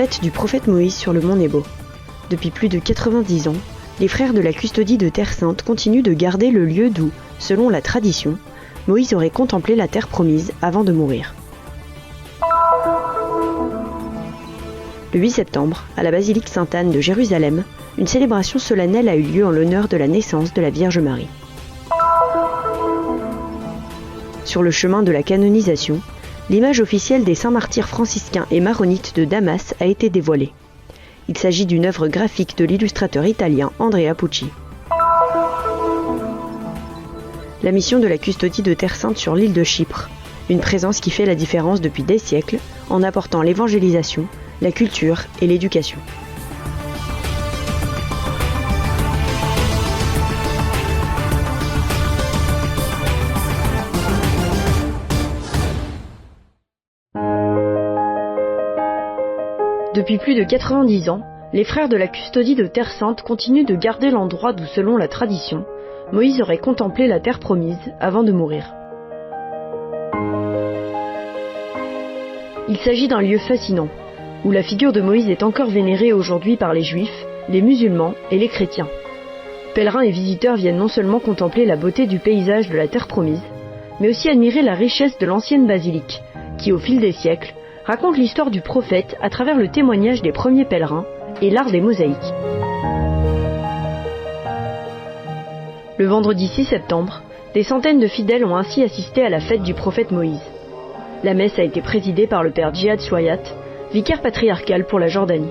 fête du prophète Moïse sur le mont Nebo. Depuis plus de 90 ans, les frères de la custodie de Terre Sainte continuent de garder le lieu d'où, selon la tradition, Moïse aurait contemplé la terre promise avant de mourir. Le 8 septembre, à la basilique Sainte-Anne de Jérusalem, une célébration solennelle a eu lieu en l'honneur de la naissance de la Vierge Marie. Sur le chemin de la canonisation, l'image officielle des saints martyrs franciscains et maronites de Damas a été dévoilée. Il s'agit d'une œuvre graphique de l'illustrateur italien Andrea Pucci. La mission de la custodie de Terre Sainte sur l'île de Chypre, une présence qui fait la différence depuis des siècles en apportant l'évangélisation, la culture et l'éducation. Depuis plus de 90 ans, les frères de la custodie de Terre Sainte continuent de garder l'endroit d'où, selon la tradition, Moïse aurait contemplé la terre promise avant de mourir. Il s'agit d'un lieu fascinant, où la figure de Moïse est encore vénérée aujourd'hui par les juifs, les musulmans et les chrétiens. Pèlerins et visiteurs viennent non seulement contempler la beauté du paysage de la terre promise, mais aussi admirer la richesse de l'ancienne basilique, qui au fil des siècles, raconte l'histoire du prophète à travers le témoignage des premiers pèlerins et l'art des mosaïques. Le vendredi 6 septembre, des centaines de fidèles ont ainsi assisté à la fête du prophète Moïse. La messe a été présidée par le père Djihad Chouayat, vicaire patriarcal pour la Jordanie.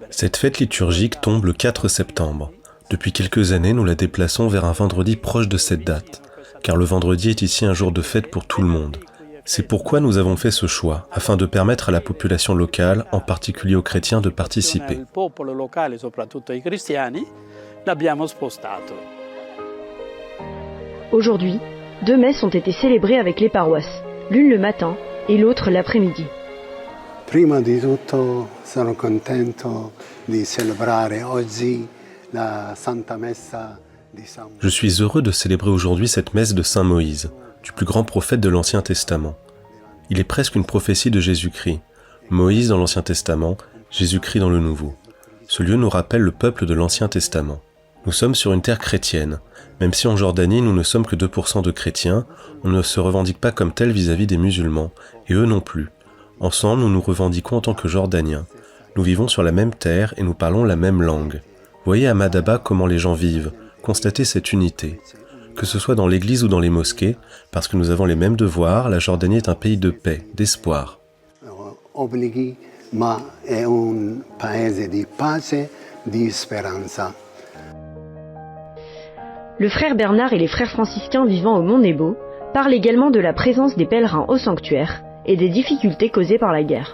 Cette fête liturgique tombe le 4 septembre. Depuis quelques années, nous la déplaçons vers un vendredi proche de cette date, car le vendredi est ici un jour de fête pour tout le monde. C'est pourquoi nous avons fait ce choix, afin de permettre à la population locale, en particulier aux chrétiens, de participer. Aujourd'hui, 2 messes ont été célébrées avec les paroisses, l'une le matin et l'autre l'après-midi. Prima di tutto sono contento di celebrare oggi la Santa Messa di San Moïse. Je suis heureux de célébrer aujourd'hui cette messe de Saint Moïse, du plus grand prophète de l'Ancien Testament. Il est presque une prophétie de Jésus-Christ. Moïse dans l'Ancien Testament, Jésus-Christ dans le Nouveau. Ce lieu nous rappelle le peuple de l'Ancien Testament. Nous sommes sur une terre chrétienne. Même si en Jordanie nous ne sommes que 2% de chrétiens, on ne se revendique pas comme tel vis-à-vis des musulmans, et eux non plus. Ensemble, nous nous revendiquons en tant que Jordaniens. Nous vivons sur la même terre et nous parlons la même langue. Voyez à Madaba comment les gens vivent, constatez cette unité. Que ce soit dans l'église ou dans les mosquées, parce que nous avons les mêmes devoirs, la Jordanie est un pays de paix, d'espoir. Obblighi, ma è un paese di pace, di speranza. Le frère Bernard et les frères franciscains vivant au mont Nebo parlent également de la présence des pèlerins au sanctuaire et des difficultés causées par la guerre.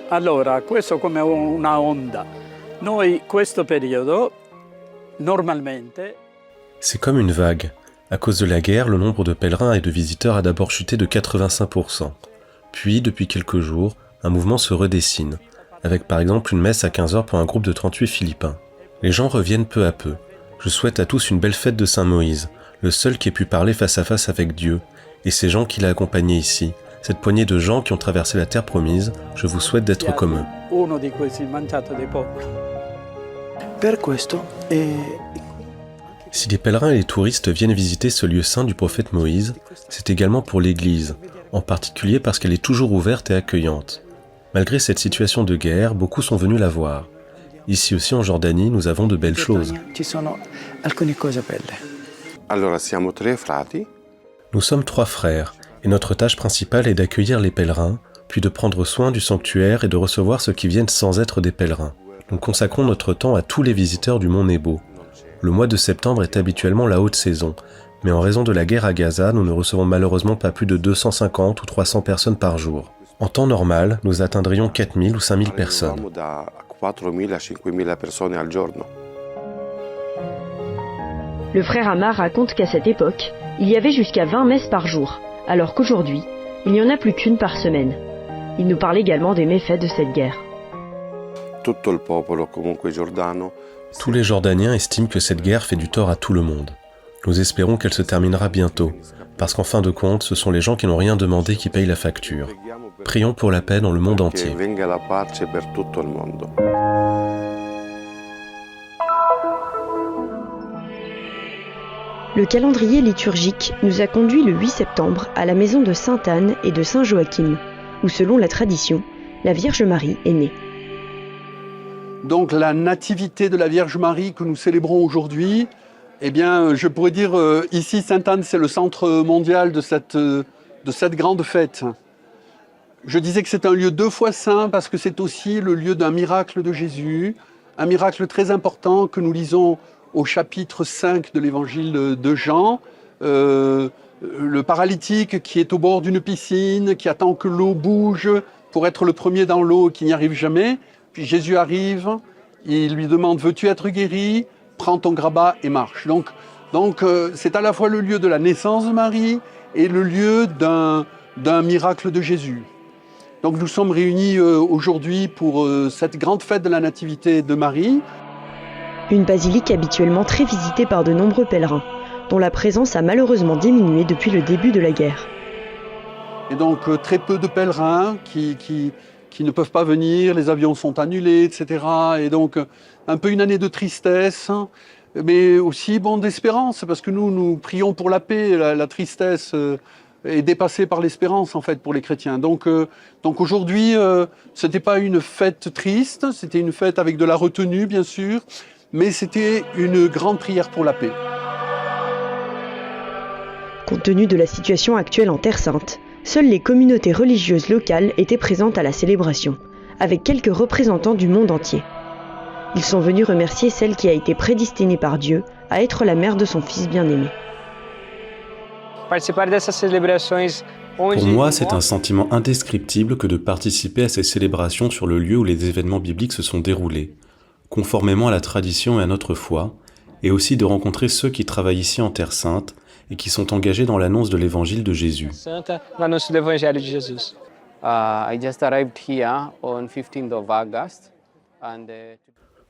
Allora, questo come una onda. Noi questo periodo normalmente. C'est comme une vague. À cause de la guerre, le nombre de pèlerins et de visiteurs a d'abord chuté de 85%. Puis, depuis quelques jours, un mouvement se redessine, avec par exemple une messe à 15h pour un groupe de 38 Philippins. Les gens reviennent peu à peu. Je souhaite à tous une belle fête de Saint Moïse, le seul qui ait pu parler face à face avec Dieu, et ces gens qu'il a accompagnés ici, cette poignée de gens qui ont traversé la terre promise, je vous souhaite d'être comme eux. Si les pèlerins et les touristes viennent visiter ce lieu saint du prophète Moïse, c'est également pour l'Église, en particulier parce qu'elle est toujours ouverte et accueillante. Malgré cette situation de guerre, beaucoup sont venus la voir. Ici aussi en Jordanie, nous avons de belles choses. Nous sommes 3 frères, et notre tâche principale est d'accueillir les pèlerins, puis de prendre soin du sanctuaire et de recevoir ceux qui viennent sans être des pèlerins. Nous consacrons notre temps à tous les visiteurs du mont Nebo. Le mois de septembre est habituellement la haute saison, mais en raison de la guerre à Gaza, nous ne recevons malheureusement pas plus de 250 ou 300 personnes par jour. En temps normal, nous atteindrions 4000 ou 5000 personnes. Le frère Amar raconte qu'à cette époque, il y avait jusqu'à 20 messes par jour, alors qu'aujourd'hui, il n'y en a plus qu'une par semaine. Il nous parle également des méfaits de cette guerre. Tous les Jordaniens estiment que cette guerre fait du tort à tout le monde. Nous espérons qu'elle se terminera bientôt, parce qu'en fin de compte, ce sont les gens qui n'ont rien demandé qui payent la facture. Prions pour la paix dans le monde entier. Le calendrier liturgique nous a conduits le 8 septembre à la maison de Sainte Anne et de Saint Joachim, où selon la tradition, la Vierge Marie est née. Donc la nativité de la Vierge Marie que nous célébrons aujourd'hui, eh bien, je pourrais dire ici Sainte Anne, c'est le centre mondial de cette grande fête. Je disais que c'est un lieu 2 fois saint parce que c'est aussi le lieu d'un miracle de Jésus, un miracle très important que nous lisons au chapitre 5 de l'évangile de Jean. Le paralytique qui est au bord d'une piscine, qui attend que l'eau bouge pour être le premier dans l'eau et qui n'y arrive jamais. Puis Jésus arrive, il lui demande « Veux-tu être guéri ? Prends ton grabat et marche ». Donc c'est à la fois le lieu de la naissance de Marie et le lieu d'un miracle de Jésus. Donc nous sommes réunis aujourd'hui pour cette grande fête de la Nativité de Marie. Une basilique habituellement très visitée par de nombreux pèlerins, dont la présence a malheureusement diminué depuis le début de la guerre. Et donc très peu de pèlerins qui ne peuvent pas venir, les avions sont annulés, etc. Et donc un peu une année de tristesse, mais aussi d'espérance, parce que nous prions pour la paix, la tristesse est dépassée par l'espérance en fait pour les chrétiens. Donc aujourd'hui, c'était pas une fête triste, c'était une fête avec de la retenue bien sûr, mais c'était une grande prière pour la paix. Compte tenu de la situation actuelle en Terre Sainte, seules les communautés religieuses locales étaient présentes à la célébration, avec quelques représentants du monde entier. Ils sont venus remercier celle qui a été prédestinée par Dieu à être la mère de son fils bien-aimé. Pour moi, c'est un sentiment indescriptible que de participer à ces célébrations sur le lieu où les événements bibliques se sont déroulés, conformément à la tradition et à notre foi, et aussi de rencontrer ceux qui travaillent ici en Terre Sainte et qui sont engagés dans l'annonce de l'évangile de Jésus.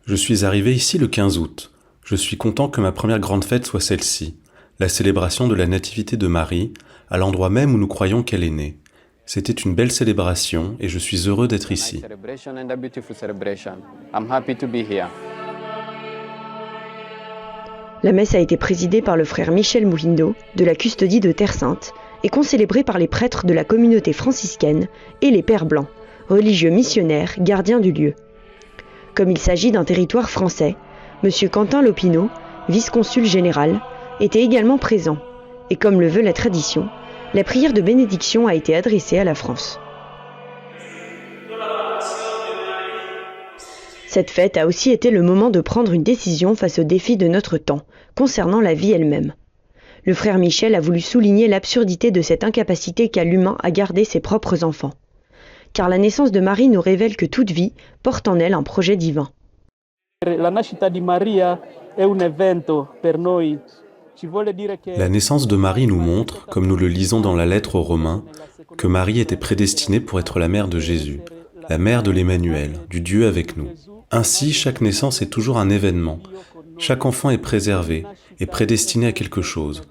Je suis arrivé ici le 15 août. Je suis content que ma première grande fête soit celle-ci, la célébration de la Nativité de Marie, à l'endroit même où nous croyons qu'elle est née. C'était une belle célébration et je suis heureux d'être ici. La messe a été présidée par le frère Michel Moulindo de la Custodie de Terre Sainte et concélébrée par les prêtres de la communauté franciscaine et les pères blancs, religieux missionnaires, gardiens du lieu. Comme il s'agit d'un territoire français, M. Quentin Lopineau, vice-consul général, était également présent, et comme le veut la tradition, la prière de bénédiction a été adressée à la France. Cette fête a aussi été le moment de prendre une décision face aux défis de notre temps, concernant la vie elle-même. Le frère Michel a voulu souligner l'absurdité de cette incapacité qu'a l'humain à garder ses propres enfants. Car la naissance de Marie nous révèle que toute vie porte en elle un projet divin. La naissance de Marie nous montre, comme nous le lisons dans la lettre aux Romains, que Marie était prédestinée pour être la mère de Jésus, la mère de l'Emmanuel, du Dieu avec nous. Ainsi, chaque naissance est toujours un événement. Chaque enfant est préservé et prédestiné à quelque chose.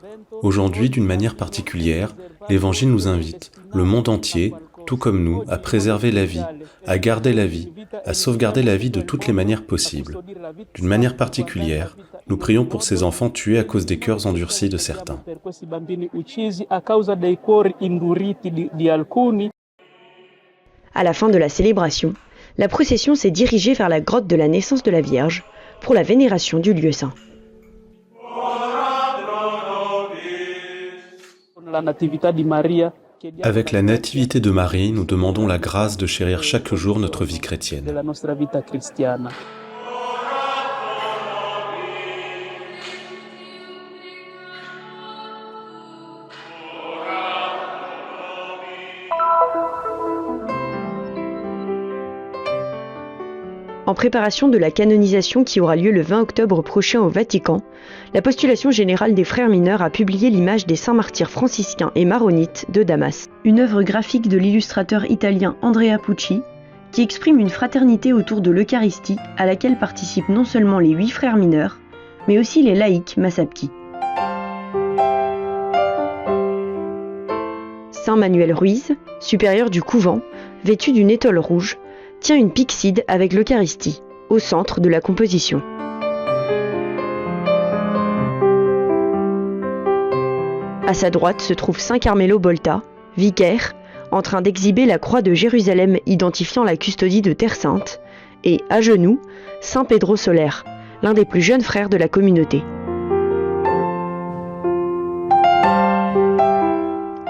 Aujourd'hui, d'une manière particulière, l'Évangile nous invite, le monde entier, tout comme nous, à préserver la vie, à garder la vie, à sauvegarder la vie de toutes les manières possibles. D'une manière particulière, nous prions pour ces enfants tués à cause des cœurs endurcis de certains. À la fin de la célébration, la procession s'est dirigée vers la grotte de la naissance de la Vierge pour la vénération du lieu saint. Avec la nativité de Marie, nous demandons la grâce de chérir chaque jour notre vie chrétienne. En préparation de la canonisation qui aura lieu le 20 octobre prochain au Vatican, la postulation générale des frères mineurs a publié l'image des saints martyrs franciscains et maronites de Damas, une œuvre graphique de l'illustrateur italien Andrea Pucci, qui exprime une fraternité autour de l'Eucharistie à laquelle participent non seulement les 8 frères mineurs, mais aussi les laïcs massapki. Saint Manuel Ruiz, supérieur du couvent, vêtu d'une étole rouge, tient une pyxide avec l'Eucharistie, au centre de la composition. À sa droite se trouve Saint Carmelo Bolta, vicaire, en train d'exhiber la croix de Jérusalem identifiant la custodie de Terre Sainte, et, à genoux, Saint Pedro Soler, l'un des plus jeunes frères de la communauté.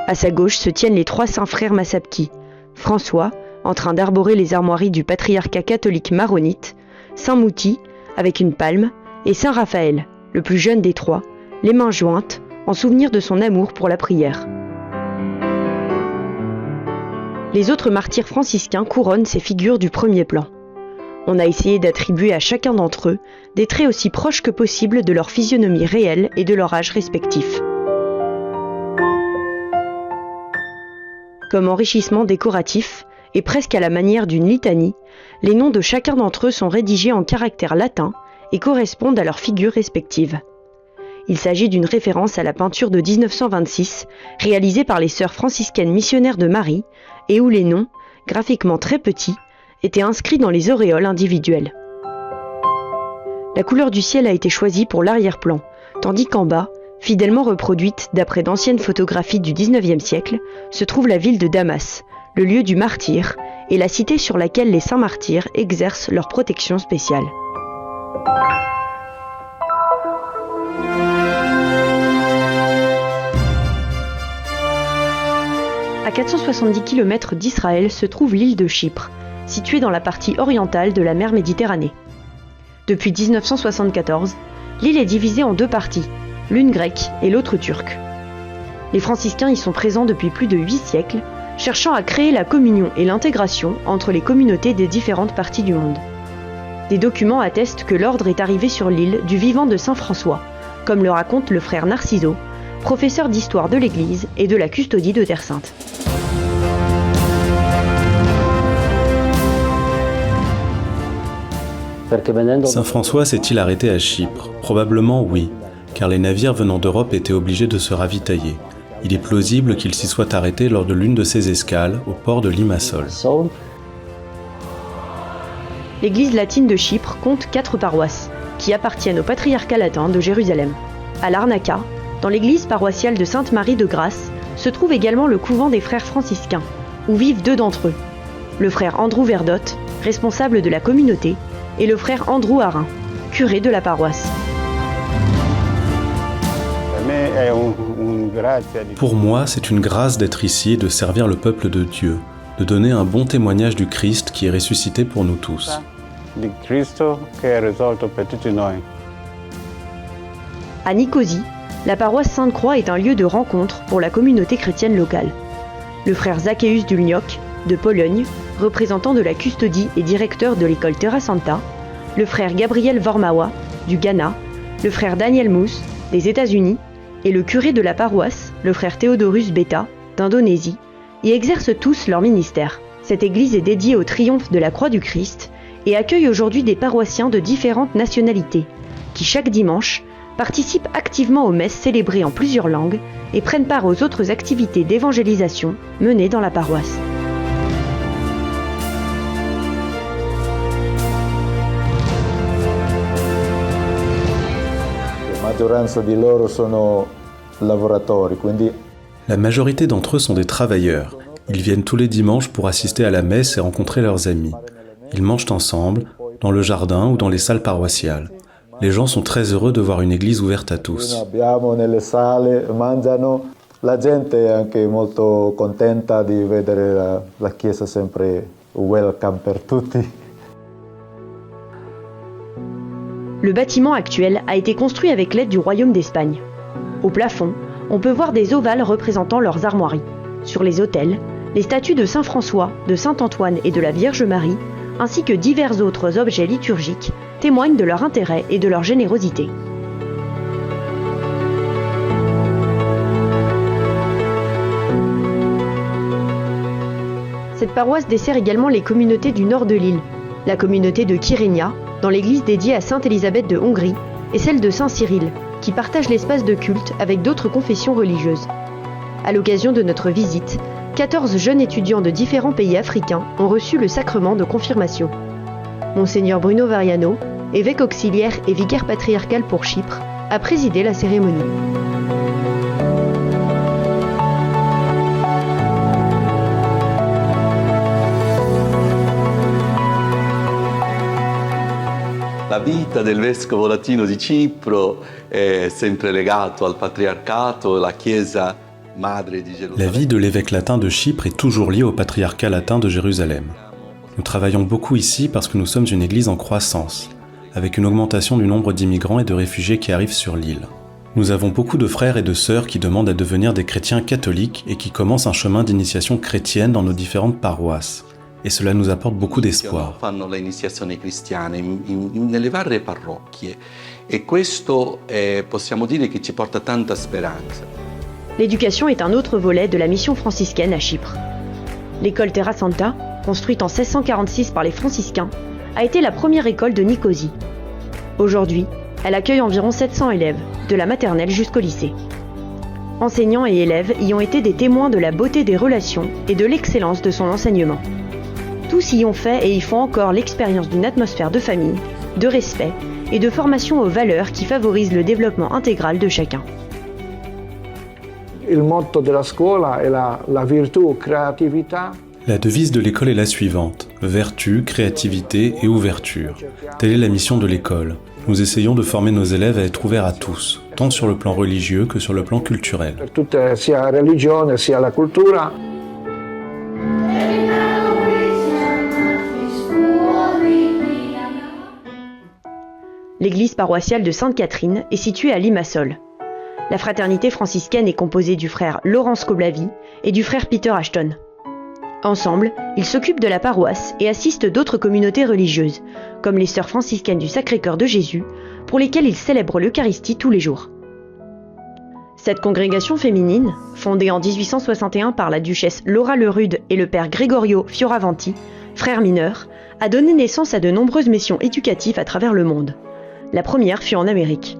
À sa gauche se tiennent les 3 saints frères Massapki, François, en train d'arborer les armoiries du patriarcat catholique maronite, Saint Mouti, avec une palme, et Saint Raphaël, le plus jeune des 3, les mains jointes, en souvenir de son amour pour la prière. Les autres martyrs franciscains couronnent ces figures du premier plan. On a essayé d'attribuer à chacun d'entre eux des traits aussi proches que possible de leur physionomie réelle et de leur âge respectif. Comme enrichissement décoratif, et presque à la manière d'une litanie, les noms de chacun d'entre eux sont rédigés en caractères latins et correspondent à leurs figures respectives. Il s'agit d'une référence à la peinture de 1926, réalisée par les sœurs franciscaines missionnaires de Marie, et où les noms, graphiquement très petits, étaient inscrits dans les auréoles individuelles. La couleur du ciel a été choisie pour l'arrière-plan, tandis qu'en bas, fidèlement reproduite d'après d'anciennes photographies du XIXe siècle, se trouve la ville de Damas, le lieu du martyre, et la cité sur laquelle les saints martyrs exercent leur protection spéciale. À 470 km d'Israël se trouve l'île de Chypre, située dans la partie orientale de la mer Méditerranée. Depuis 1974, l'île est divisée en 2 parties, l'une grecque et l'autre turque. Les franciscains y sont présents depuis plus de 8 siècles, cherchant à créer la communion et l'intégration entre les communautés des différentes parties du monde. Des documents attestent que l'ordre est arrivé sur l'île du vivant de Saint François, comme le raconte le frère Narciso, professeur d'histoire de l'Église et de la custodie de Terre Sainte. Saint François s'est-il arrêté à Chypre? Probablement oui, car les navires venant d'Europe étaient obligés de se ravitailler. Il est plausible qu'il s'y soit arrêté lors de l'une de ses escales au port de Limassol. L'église latine de Chypre compte 4 paroisses, qui appartiennent au patriarcat latin de Jérusalem. À Larnaca, dans l'église paroissiale de Sainte-Marie de Grasse, se trouve également le couvent des frères franciscains, où vivent 2 d'entre eux. Le frère Andrew Verdotte, responsable de la communauté, et le frère Andrew Harin, curé de la paroisse. Pour moi, c'est une grâce d'être ici et de servir le peuple de Dieu, de donner un bon témoignage du Christ qui est ressuscité pour nous tous. À Nicosie, la paroisse Sainte-Croix est un lieu de rencontre pour la communauté chrétienne locale. Le frère Zaccheus Dulniok, de Pologne, représentant de la custodie et directeur de l'école Terra Santa, le frère Gabriel Vormawa, du Ghana, le frère Daniel Mousse, des États-Unis, et le curé de la paroisse, le frère Théodorus Beta, d'Indonésie, y exercent tous leur ministère. Cette église est dédiée au triomphe de la croix du Christ et accueille aujourd'hui des paroissiens de différentes nationalités, qui chaque dimanche participent activement aux messes célébrées en plusieurs langues et prennent part aux autres activités d'évangélisation menées dans la paroisse. La majorité d'entre eux sont des travailleurs. Ils viennent tous les dimanches pour assister à la messe et rencontrer leurs amis. Ils mangent ensemble, dans le jardin ou dans les salles paroissiales. Les gens sont très heureux de voir une église ouverte à tous. La gente è anche molto contenta di vedere la chiesa sempre welcome per tutti. Le bâtiment actuel a été construit avec l'aide du Royaume d'Espagne. Au plafond, on peut voir des ovales représentant leurs armoiries. Sur les autels, les statues de Saint François, de Saint Antoine et de la Vierge Marie, ainsi que divers autres objets liturgiques, témoignent de leur intérêt et de leur générosité. Cette paroisse dessert également les communautés du nord de l'île, la communauté de Kyrenia, dans l'église dédiée à Sainte Élisabeth de Hongrie, et celle de Saint Cyril, qui partage l'espace de culte avec d'autres confessions religieuses. À l'occasion de notre visite, 14 jeunes étudiants de différents pays africains ont reçu le sacrement de confirmation. Monseigneur Bruno Variano, évêque auxiliaire et vicaire patriarcal pour Chypre, a présidé la cérémonie. La vita del vescovo latino di Cipro è sempre legato al patriarcato, la Chiesa madre di Gerusalemme. La vie de l'évêque latin de Chypre est toujours liée au patriarcat latin de Jérusalem. Nous travaillons beaucoup ici parce que nous sommes une église en croissance, avec une augmentation du nombre d'immigrants et de réfugiés qui arrivent sur l'île. Nous avons beaucoup de frères et de sœurs qui demandent à devenir des chrétiens catholiques et qui commencent un chemin d'initiation chrétienne dans nos différentes paroisses. Et cela nous apporte beaucoup d'espoir. Fanno l'iniziazione cristiana nelle varie parrocchie e questo possiamo dire che ci porta tanta speranza. L'éducation est un autre volet de la mission franciscaine à Chypre. L'école Terra Santa, construite en 1646 par les franciscains, a été la première école de Nicosie. Aujourd'hui, elle accueille environ 700 élèves, de la maternelle jusqu'au lycée. Enseignants et élèves y ont été des témoins de la beauté des relations et de l'excellence de son enseignement. Tous y ont fait et y font encore l'expérience d'une atmosphère de famille, de respect et de formation aux valeurs qui favorisent le développement intégral de chacun. Il motto della scuola è la virtù, creatività. La devise de l'école est la suivante: vertu, créativité et ouverture. Telle est la mission de l'école. Nous essayons de former nos élèves à être ouverts à tous, tant sur le plan religieux que sur le plan culturel. Per tutte, sia la religione sia la cultura. L'église paroissiale de Sainte-Catherine est située à Limassol. La fraternité franciscaine est composée du frère Laurence Koblavi et du frère Peter Ashton. Ensemble, ils s'occupent de la paroisse et assistent d'autres communautés religieuses, comme les sœurs franciscaines du Sacré-Cœur de Jésus, pour lesquelles ils célèbrent l'Eucharistie tous les jours. Cette congrégation féminine, fondée en 1861 par la duchesse Laura Lerude et le père Gregorio Fioravanti, frère mineur, a donné naissance à de nombreuses missions éducatives à travers le monde. La première fut en Amérique.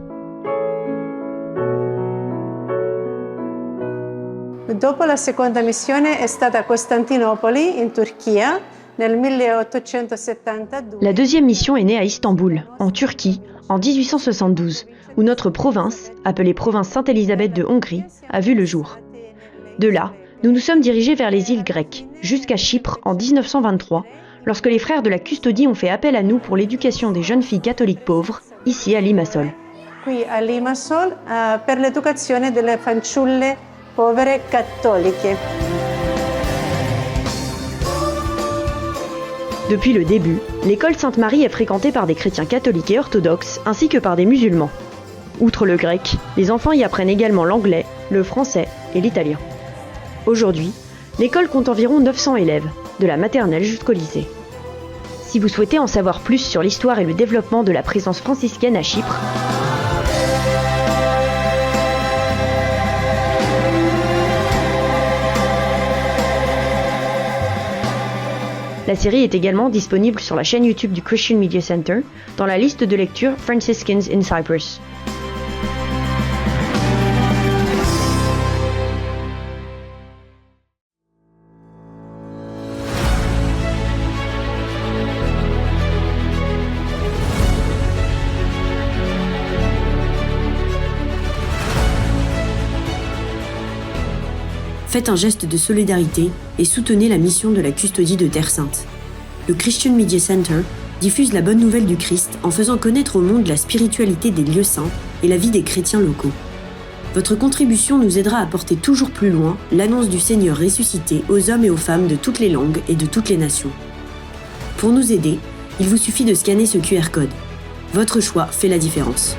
Dopo la seconda missione è stata a Costantinopoli, in Turchia, nel 1872. La deuxième mission est née à Istanbul, en Turquie, en 1872, où notre province, appelée province Sainte-Élisabeth de Hongrie, a vu le jour. De là, nous nous sommes dirigés vers les îles grecques, jusqu'à Chypre en 1923, lorsque les frères de la Custodie ont fait appel à nous pour l'éducation des jeunes filles catholiques pauvres, ici à Limassol. Qui à Limassol, per l'educazione delle fanciulle povere cattoliche. Depuis le début, l'école Sainte-Marie est fréquentée par des chrétiens catholiques et orthodoxes, ainsi que par des musulmans. Outre le grec, les enfants y apprennent également l'anglais, le français et l'italien. Aujourd'hui, l'école compte environ 900 élèves, de la maternelle jusqu'au lycée. Si vous souhaitez en savoir plus sur l'histoire et le développement de la présence franciscaine à Chypre, la série est également disponible sur la chaîne YouTube du Christian Media Center, dans la liste de lecture Franciscans in Cyprus. Faites un geste de solidarité et soutenez la mission de la Custodie de Terre Sainte. Le Christian Media Center diffuse la bonne nouvelle du Christ en faisant connaître au monde la spiritualité des lieux saints et la vie des chrétiens locaux. Votre contribution nous aidera à porter toujours plus loin l'annonce du Seigneur ressuscité aux hommes et aux femmes de toutes les langues et de toutes les nations. Pour nous aider, il vous suffit de scanner ce QR code. Votre choix fait la différence.